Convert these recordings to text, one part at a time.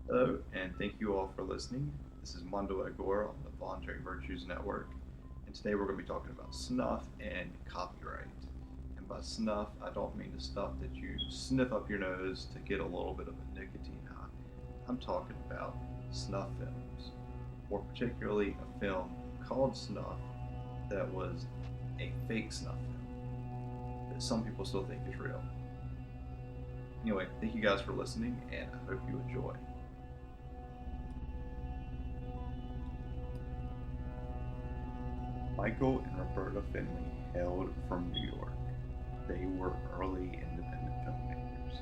Hello, and thank you all for listening. This is Mondo Agora on the Voluntary Virtues Network, and today we're going to be talking about snuff and copyright. And by snuff, I don't mean the stuff that you sniff up your nose to get a little bit of a nicotine high. I'm talking about snuff films, more particularly a film called Snuff that was a fake snuff film that some people still think is real. Anyway, thank you guys for listening, and I hope you enjoy. Michael and Roberta Finley hailed from New York. They were early independent filmmakers.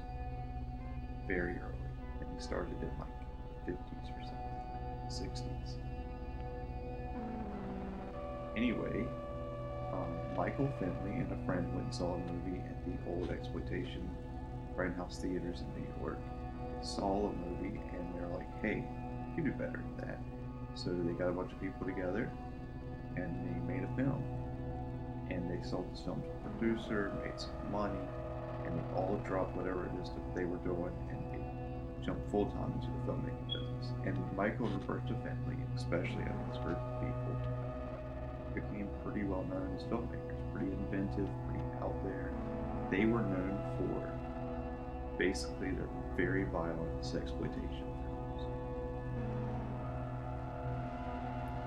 Very early. And he started in like the 50s or something, 60s. Anyway, Michael Finley and a friend went and saw a movie at the old exploitation grindhouse theaters in New York. They saw a movie and they're like, hey, you can do better than that. So they got a bunch of people together and they made a film. And they sold this film to a producer, made some money, and they all dropped whatever it is that they were doing and they jumped full time into the filmmaking business. And Michael and Roberta Finley, especially out of this group of people, became pretty well known as filmmakers, pretty inventive, pretty out there. They were known for basically their very violent sexploitation films.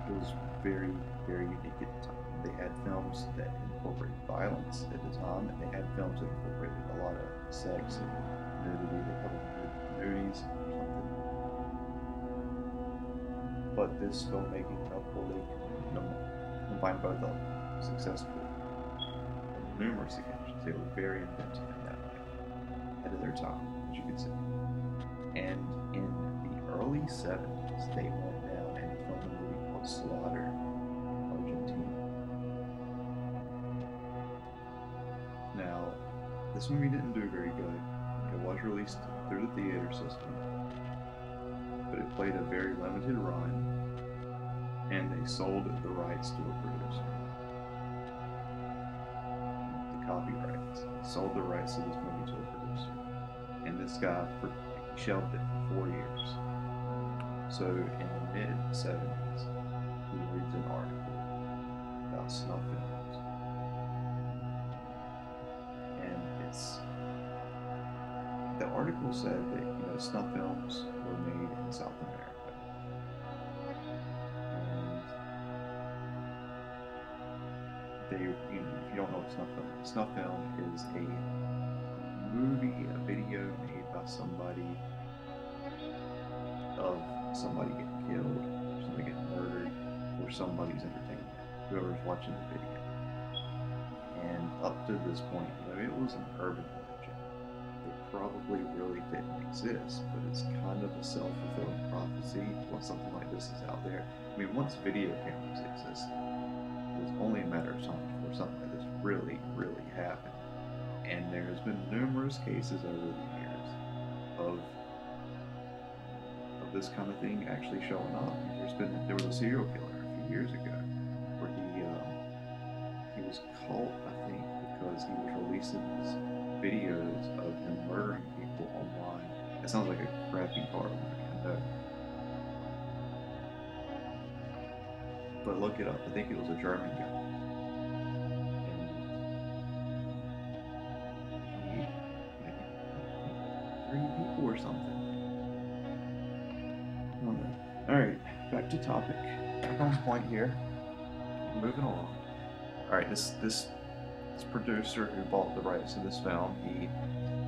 It was very, very unique at the time. They had films that incorporated violence at the time, and they had films that incorporated a lot of sex and nudity. They called them nudies or something. But this filmmaking couple, they combined both of them successfully on numerous occasions. They were very inventive in that way, ahead of their time, as you could say. And in the early 70s, they went down and filmed a movie called Slaughter, Argentina. Now, this movie didn't do very good. It was released through the theater system, but it played a very limited run, and they sold the rights to a producer. The copyrights. Sold the rights to this movie to a producer. And this guy shelved it for 4 years. So in the mid-70s, he reads an article about snuff films. And the article said that, snuff films were made in South America. And if you don't know what snuff film is a movie, a video made by somebody of somebody getting killed, or somebody getting murdered, for somebody's entertainment, whoever's watching the video. And up to this point, it was an urban legend. It probably really didn't exist, but it's kind of a self-fulfilling prophecy when something like this is out there. Once video cameras existed, it was only a matter of time before something like this really, really happened. And there's been numerous cases over the years of this kind of thing actually showing up. There was a serial killer a few years ago where he was caught, I think, because he was releasing these videos of him murdering people online. That sounds like a crappy horror movie, I know. But look it up. I think it was a German guy. And 3 people or something. I don't know. Alright, back to topic. Back on point here. Moving along. Alright, this producer who bought the rights to this film,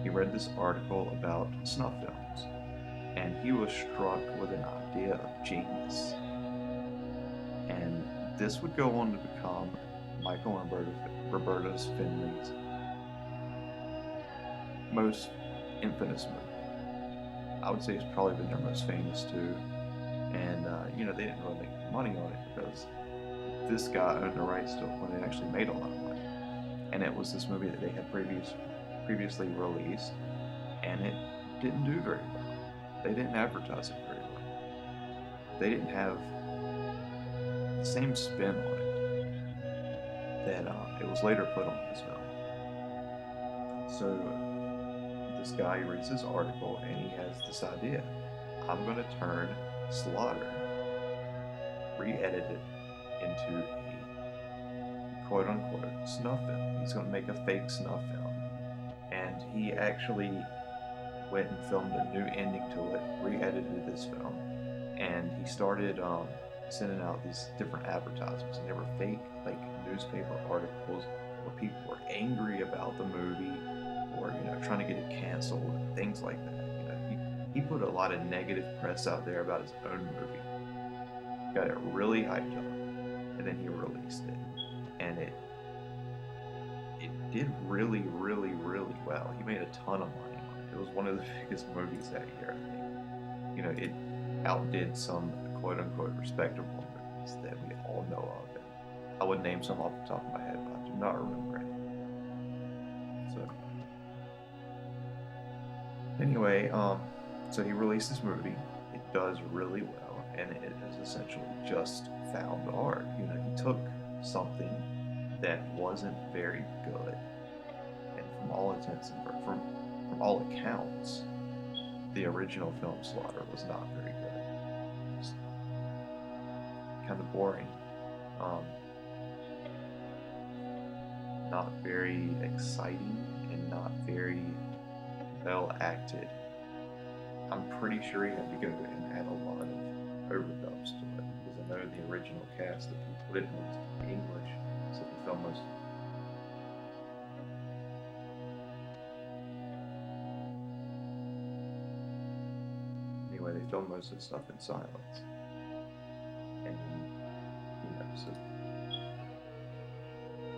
he read this article about snuff films, and he was struck with an idea of genius. And this would go on to become Michael and Roberta's Finley's most infamous movie. I would say it's probably been their most famous too. And they didn't really make money on it because this guy owned the rights to it when it actually made a lot of money. And it was this movie that they had previously released, and it didn't do very well. They didn't advertise it very well. They didn't have the same spin on it that it was later put on this film. So this guy reads this article and he has this idea. I'm going to turn Slaughter, re-edit it into a quote-unquote snuff film. He's going to make a fake snuff film. And he actually went and filmed a new ending to it, re-edited this film, and he started sending out these different advertisements, and they were fake, like, newspaper articles where people were angry about the movie, or trying to get it canceled, things like that. He put a lot of negative press out there about his own movie, got it really hyped up, and then he released it, and it did really, really, really well. He made a ton of money on it. It was one of the biggest movies that year, I think. It outdid some quote-unquote respectable movies that we all know of. And I would name some off the top of my head, but I do not remember any. So, anyway, so he released this movie. It does really well, and it is essentially just found art. He took something that wasn't very good, and from all intents and from all accounts, the original film Slaughter was not very good. Just kind of boring, not very exciting, and not very well acted. I'm pretty sure he had to go and add a lot of overdubs to it, because I know the original cast of people didn't speak English, so the film was anyway, they filmed most of the stuff in silence. And so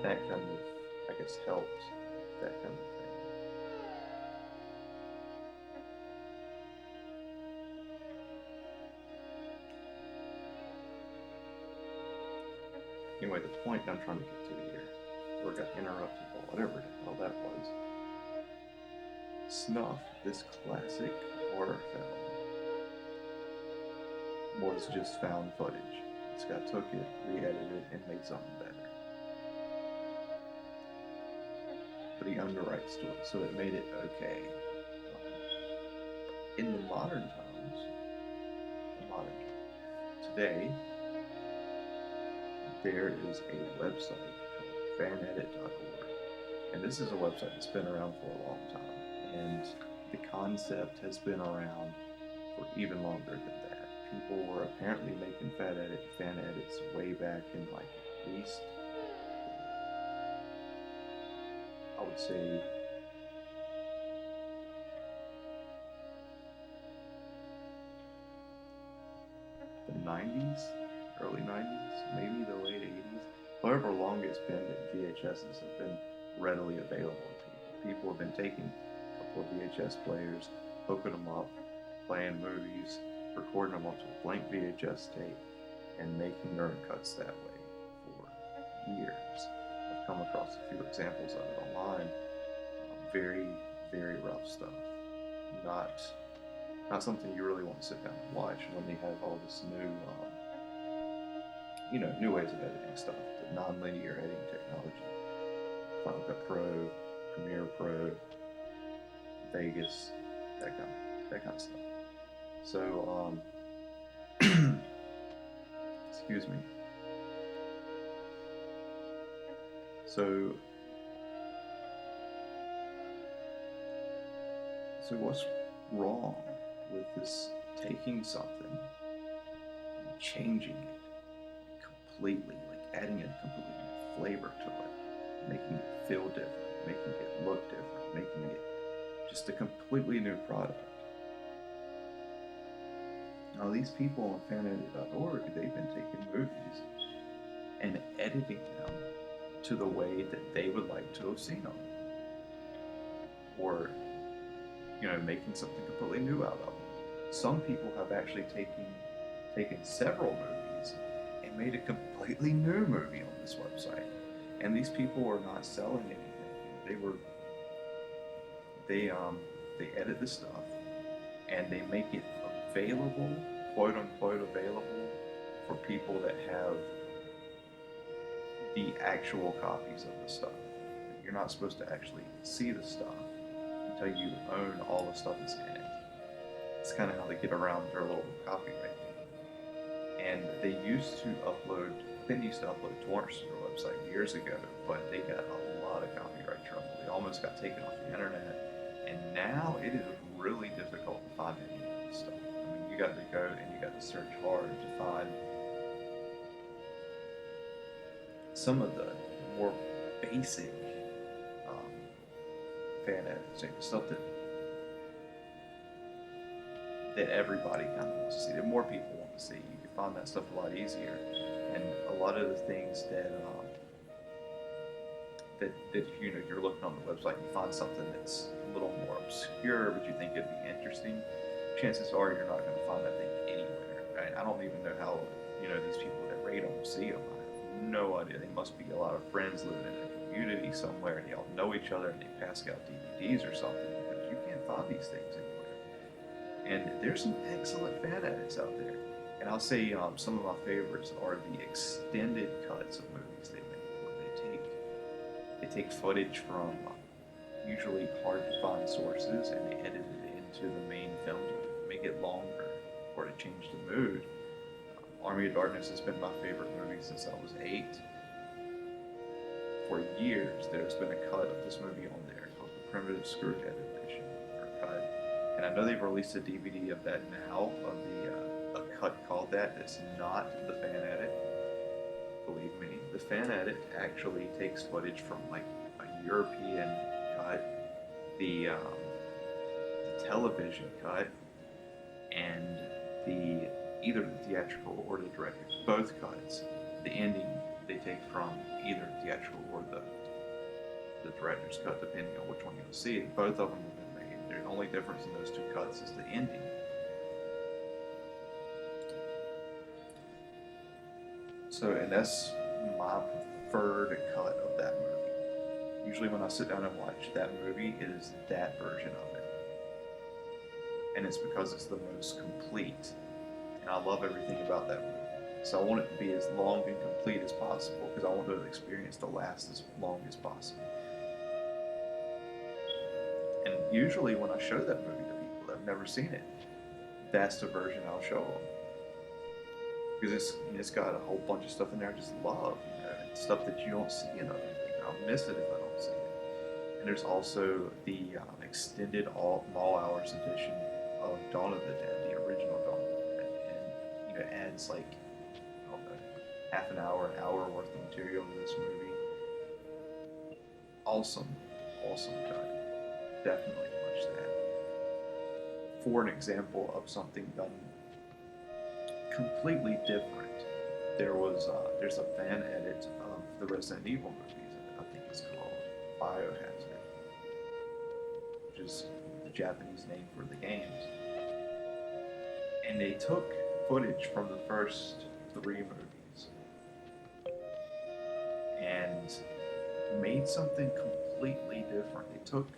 that kind of, I guess, helped that kind of thing. Anyway, the point I'm trying to get to here, or got interrupted or whatever the hell that was. Snuff, this classic horror film, was just found footage. This guy took it, re-edited it, and made something better. But he underwrites to it, so it made it okay. In the modern times, today, there is a website called fanedit.org. And this is a website that's been around for a long time. And the concept has been around for even longer than that. People were apparently making fan edits way back in, like, at least, I would say, the 90s, early 90s, maybe the late 80s. However long it's been that VHSs have been readily available to people. People have been taking a couple of VHS players, hooking them up, playing movies, recording them onto a blank VHS tape, and making their own cuts that way for years. I've come across a few examples of it online. Very, very rough stuff. Not something you really want to sit down and watch when they have all this new ways of editing stuff, the non-linear editing technology, Final Cut Pro, Premiere Pro, Vegas, that kind of stuff. So, excuse me. So what's wrong with this taking something and changing it completely, like adding a completely new flavor to it, making it feel different, making it look different, making it just a completely new product? Now, these people on fanedit.org, they've been taking movies and editing them to the way that they would like to have seen them, or making something completely new out of them. Some people have actually taken several movies and made a completely new movie on this website. And these people are not selling anything. They edit the stuff and they make it available, quote unquote available, for people that have the actual copies of the stuff. You're not supposed to actually see the stuff until you own all the stuff that's in it. It's kind of how they get around their little copyright thing. And they used to upload torrents to their website years ago, but they got a lot of copyright trouble. They almost got taken off the internet, and now it is really difficult to find any of this stuff. I mean, you got to go and you got to search hard to find some of the more basic fan editing stuff that everybody kind of wants to see, that more people want to see. You can find that stuff a lot easier, and a lot of the things that you're looking on the website, you find something that's a little more obscure, but you think it'd be interesting. Chances are you're not going to find that thing anywhere. Right? I don't even know how these people that rate them see them. I have no idea. They must be a lot of friends living in a community somewhere, and they all know each other, and they pass out DVDs or something, because you can't find these things anywhere. And there's some excellent fan edits out there. And I'll say some of my favorites are the extended cuts of movies they make, where they take footage from usually hard to find sources, and they edit it into the main film to make it longer or to change the mood. Army of Darkness has been my favorite movie since I was 8. For years, there's been a cut of this movie on there called the Primitive Screwhead Edition, or cut. And I know they've released a DVD of that now, of a cut called that. It's not the fan edit. Believe me, the fan edit actually takes footage from like a European cut, the television cut, and either the theatrical or the director. Both cuts. The ending they take from either theatrical or the director's cut, depending on which one you'll see. Both of them have been made. The only difference in those two cuts is the ending. So, and that's my preferred cut of that movie. Usually when I sit down and watch that movie, it is that version of it. And it's because it's the most complete. And I love everything about that movie. So I want it to be as long and complete as possible, because I want the experience to last as long as possible. And usually when I show that movie to people that have never seen it, that's the version I'll show them. Because it's got a whole bunch of stuff in there I just love. It's stuff that you don't see in other things. I'll miss it if I don't see it. And there's also the extended Mall Hours edition of Dawn of the Dead, the original Dawn of the Dead. And it adds like, I don't know, half an hour worth of material to this movie. Awesome cut. Definitely watch that. For an example of something done completely different, there's a fan edit of the Resident Evil movies. I think it's called Biohazard, which is the Japanese name for the games. And they took footage from the first 3 movies and made something completely different. They took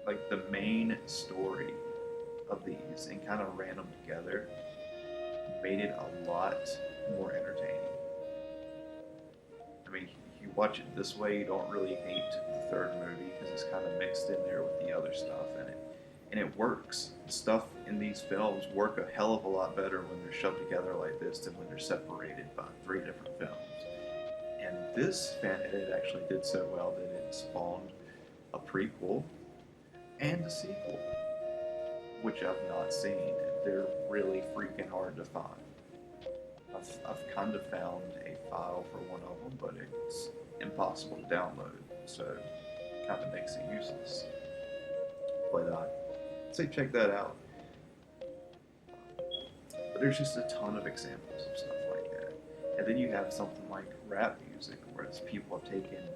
like the main story of these and kind of ran them together, made it a lot more entertaining. I mean, if you watch it this way, you don't really hate the 3rd movie, because it's kind of mixed in there with the other stuff, and it works. The stuff in these films work a hell of a lot better when they're shoved together like this than when they're separated by 3 different films. And this fan edit actually did so well that it spawned a prequel and a sequel, which I've not seen. They're really freaking hard to find. I've kind of found a file for one of them, but it's impossible to download, so it kind of makes it useless. But I'd say check that out. But there's just a ton of examples of stuff like that. And then you have something like rap music, where people have taken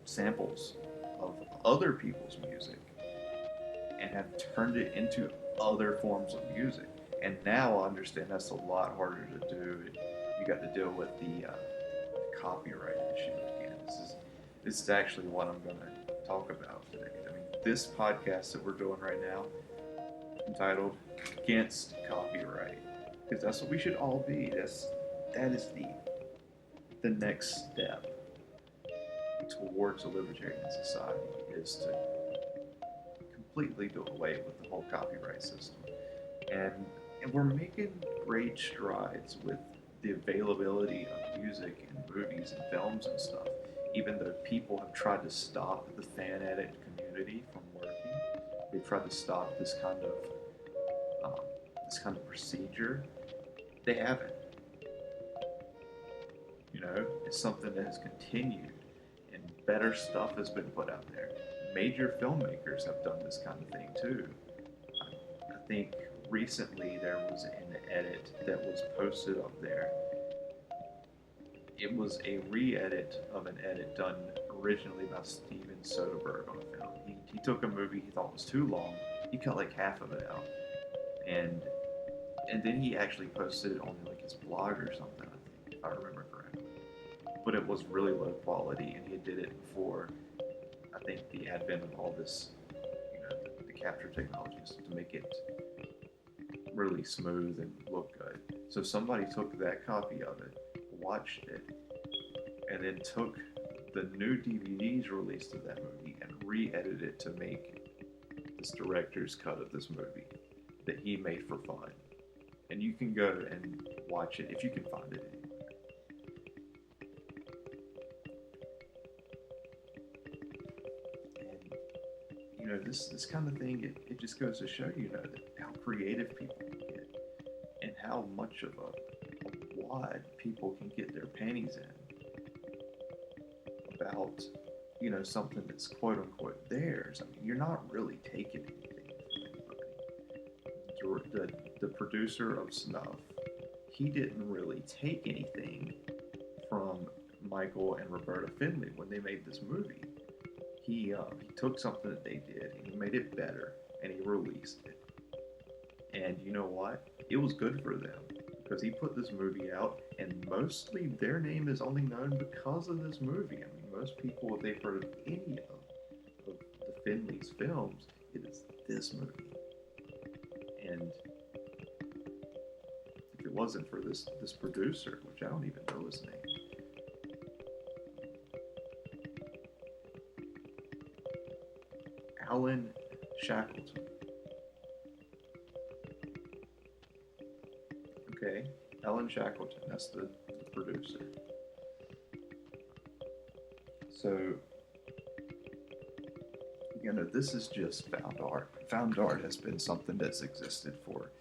samples of other people's music and have turned it into other forms of music. And now I understand that's a lot harder to do. You got to deal with the copyright issue again. This is actually what I'm going to talk about today. I mean, this podcast that we're doing right now, entitled Against Copyright, because that's what we should all be. That is the next step towards a libertarian society, is to completely do away with the whole copyright system. And, and we're making great strides with the availability of music and movies and films and stuff, even though people have tried to stop the fan edit community from working. They've tried to stop um, this kind of procedure. They haven't. You know, it's something that has continued, and better stuff has been put out there. Major filmmakers have done this kind of thing too. I think recently there was an edit that was posted up there. It was a re-edit of an edit done originally by Steven Soderbergh on a film. He took a movie he thought was too long. He cut like half of it out, and then he actually posted it on like his blog or something. I think, if I remember correctly. But it was really low quality, and he did it before, I think, the advent of all this, the capture technologies to make it really smooth and look good. So somebody took that copy of it, watched it, and then took the new DVDs released of that movie and re-edited it to make this director's cut of this movie that he made for fun. And you can go and watch it if you can find it. This kind of thing, it just goes to show that how creative people can get and how much of a wad people can get their panties in about something that's quote unquote theirs. I mean, you're not really taking anything from anybody. The producer of Snuff, he didn't really take anything from Michael and Roberta Findlay when they made this movie. He took something that they did and he made it better and he released it. And you know what? It was good for them because he put this movie out and mostly their name is only known because of this movie. I mean, most people, if they've heard of any of the Findlay's films, it is this movie. And if it wasn't for this producer, which I don't even know his name, Alan Shackleton. Okay, Alan Shackleton, that's the producer. So, this is just found art. Found art has been something that's existed for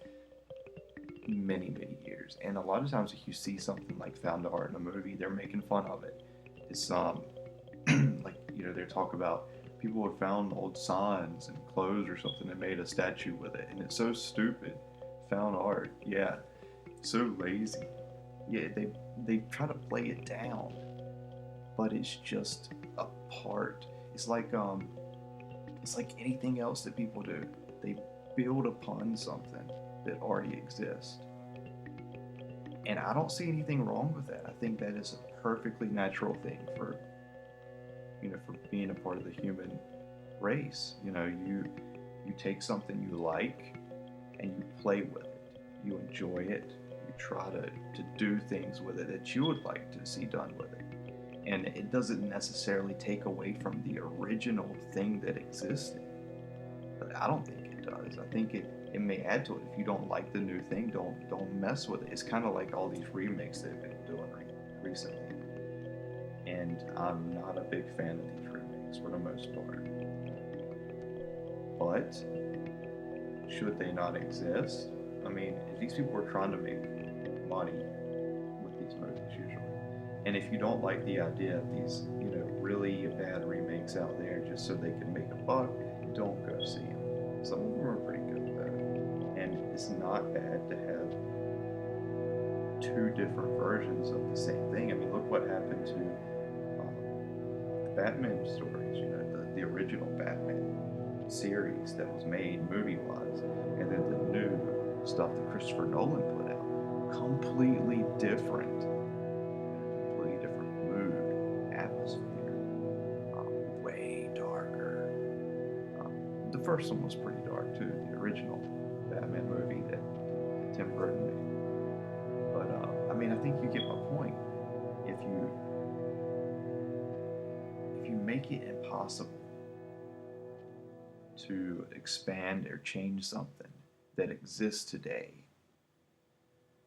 many, many years. And a lot of times if you see something like found art in a movie, they're making fun of it. It's they talk about people had found old signs and clothes or something and made a statue with it, and it's so stupid. Found art, yeah, so lazy. Yeah, they try to play it down, but it's just a part. It's like anything else that people do. They build upon something that already exists, and I don't see anything wrong with that. I think that is a perfectly natural thing for being a part of the human race. You take something you like and you play with it. You enjoy it. You try to do things with it that you would like to see done with it. And it doesn't necessarily take away from the original thing that existed. But I don't think it does. I think it may add to it. If you don't like the new thing, don't mess with it. It's kind of like all these remakes they've been doing recently. And I'm not a big fan of these remakes for the most part. But should they not exist? I mean, these people are trying to make money with these movies usually. And if you don't like the idea of these, really bad remakes out there just so they can make a buck, don't go see them. Some of them are pretty good though. And it's not bad to have two different versions of the same thing. I mean, look what happened to the Batman stories, the original Batman series that was made movie-wise, and then the new stuff that Christopher Nolan put out. Completely different mood, atmosphere, way darker. The first one was pretty dark too, the original Batman movie that Tim Burton made. But I think you get my point. If you make it impossible to expand or change something that exists today,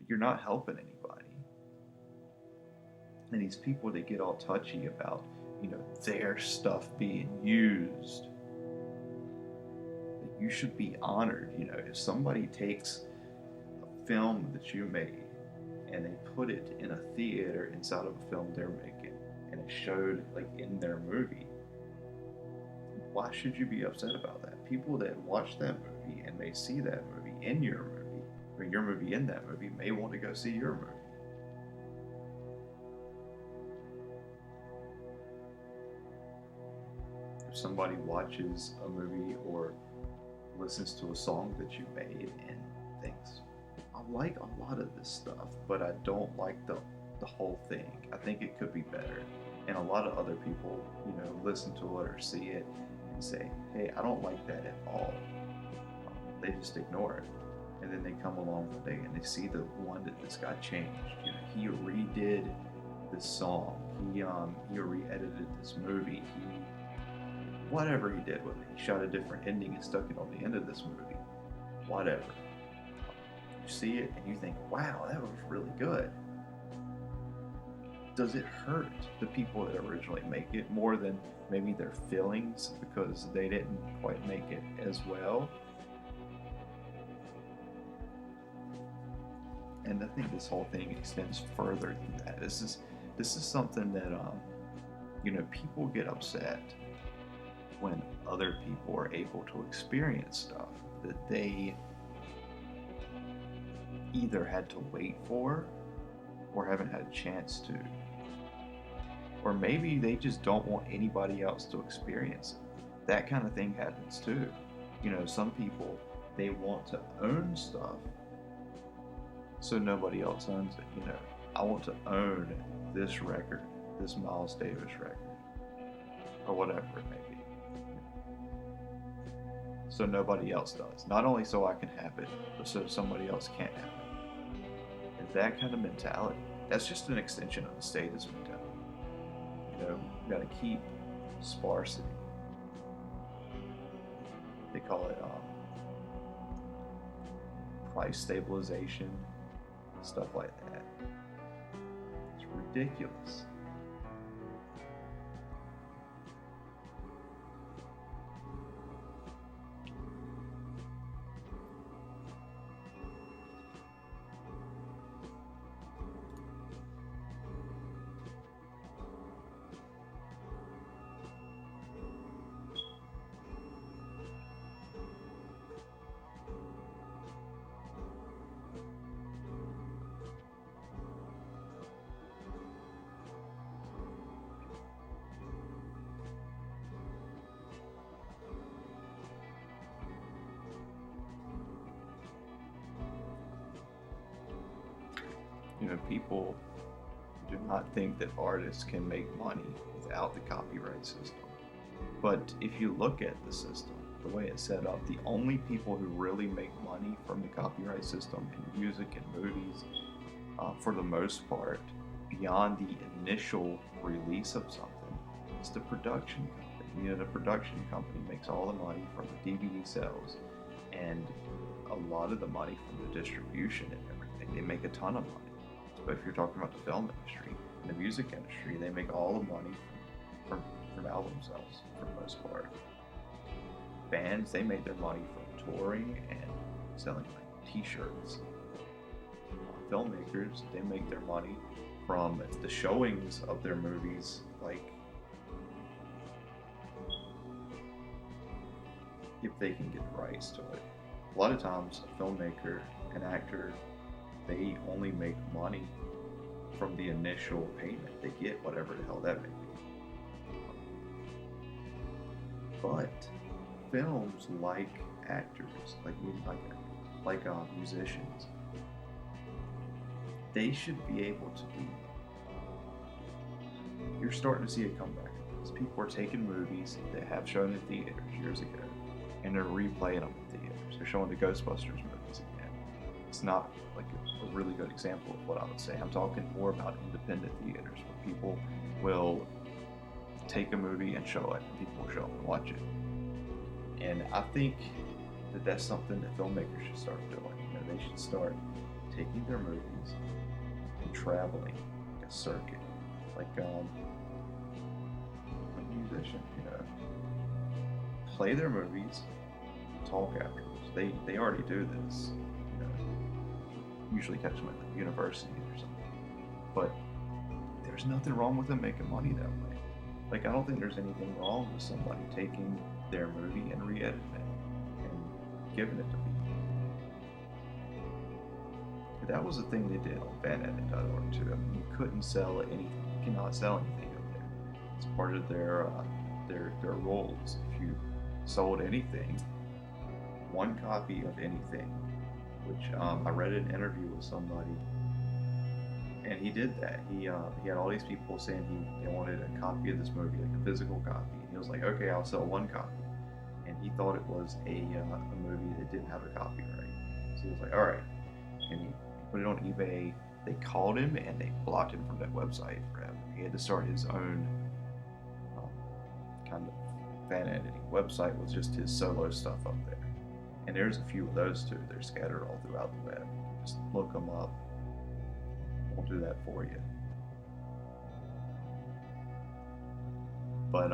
you're not helping anybody. And these people that get all touchy about, their stuff being used, you should be honored. If somebody takes a film that you made and they put it in a theater inside of a film they're making, and it showed like in their movie, why should you be upset about that? People that watch that movie and may see that movie in your movie, or your movie in that movie, may want to go see your movie. If somebody watches a movie or listens to a song that you made and thinks, I like a lot of this stuff, but I don't like the whole thing. I think it could be better. And a lot of other people, listen to it or see it and say, hey, I don't like that at all. They just ignore it. And then they come along one day and they see the one that just got changed. He redid this song. He re-edited this movie. Whatever he did with it. He shot a different ending and stuck it on the end of this movie. Whatever. You see it and you think, wow, that was really good. Does it hurt the people that originally make it more than maybe their feelings because they didn't quite make it as well? And I think this whole thing extends further than that. This is something that people get upset when other people are able to experience stuff that they either had to wait for or haven't had a chance to. Or maybe they just don't want anybody else to experience it. That kind of thing happens too. Some people, they want to own stuff so nobody else owns it. I want to own this record, this Miles Davis record, or whatever it may be. So nobody else does. Not only so I can have it, but so somebody else can't have it. And that kind of mentality, that's just an extension of the status mentality. You got to keep sparsity. They call it price stabilization, stuff like that. It's ridiculous. People do not think that artists can make money without the copyright system. But if you look at the system, the way it's set up, the only people who really make money from the copyright system in music and movies, for the most part, beyond the initial release of something, is the production company. The production company makes all the money from the DVD sales and a lot of the money from the distribution and everything. They make a ton of money. But if you're talking about the film industry and the music industry, they make all the money from album sales for the most part. Bands, they make their money from touring and selling like t-shirts. Filmmakers, they make their money from the showings of their movies, like if they can get the rights to it. A lot of times a filmmaker, an actor, they only make money from the initial payment. They get whatever the hell that may be. But films, like actors, like musicians, they should be able to be. You're starting to see a comeback. People are taking movies that have shown in theaters years ago, and they're replaying them in theaters. They're showing the Ghostbusters movies again. It's not like a really good example of what I would say. I'm talking more about independent theaters where people will take a movie and show it, and people will show up and watch it. And I think that that's something that filmmakers should start doing. They should start taking their movies and traveling like a circuit, like a musician. Play their movies, talk afterwards. They already do this. Usually catch them at the university or something. But there's nothing wrong with them making money that way. Like, I don't think there's anything wrong with somebody taking their movie and re-editing it and giving it to people. That was the thing they did on fanedit.org too. You couldn't sell anything. You cannot sell anything up there. It's part of their rules. If you sold anything, one copy of anything, which I read an interview with somebody, and he did that. He had all these people saying they wanted a copy of this movie, like a physical copy. And he was like, okay, I'll sell one copy. And he thought it was a movie that didn't have a copyright. So he was like, all right. And he put it on eBay. They called him and they blocked him from that website forever. He had to start his own kind of fan editing website with just his solo stuff up there. And there's a few of those too. They're scattered all throughout the web. Just look them up. We'll do that for you. But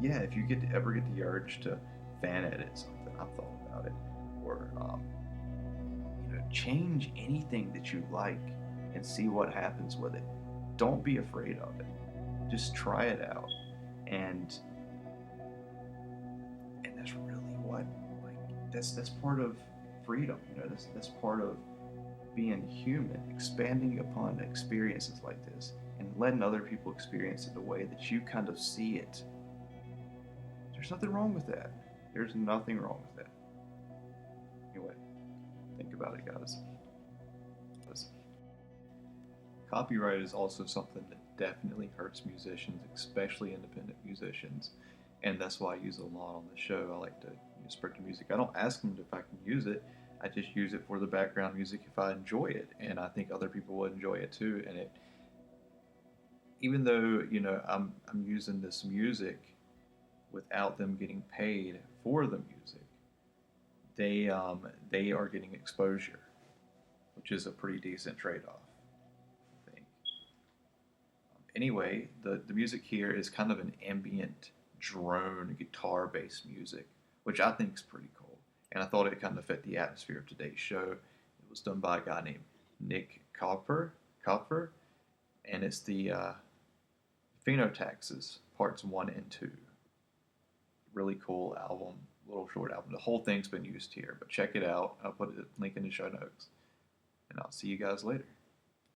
yeah, if you ever get the urge to fan edit something, I've thought about it, or change anything that you like and see what happens with it. Don't be afraid of it. Just try it out, and that's really what that's part of freedom. That's part of being human, expanding upon experiences like this and letting other people experience it the way that you kind of see it. There's nothing wrong with that. There's nothing wrong with that. Anyway, think about it, guys. Copyright is also something that definitely hurts musicians, especially independent musicians, and that's why I use it a lot on the show. I like to use scripted music. I don't ask them if I can use it. I just use it for the background music if I enjoy it, and I think other people would enjoy it too. And even though I'm using this music without them getting paid for the music, they are getting exposure, which is a pretty decent trade-off, I think. Anyway, the music here is kind of an ambient drone guitar-based music, which I think is pretty cool. And I thought it kind of fit the atmosphere of today's show. It was done by a guy named Nick Kuepfer, and it's the Phonotaxis Parts 1 and 2. Really cool album, little short album. The whole thing's been used here, but check it out. I'll put a link in the show notes. And I'll see you guys later.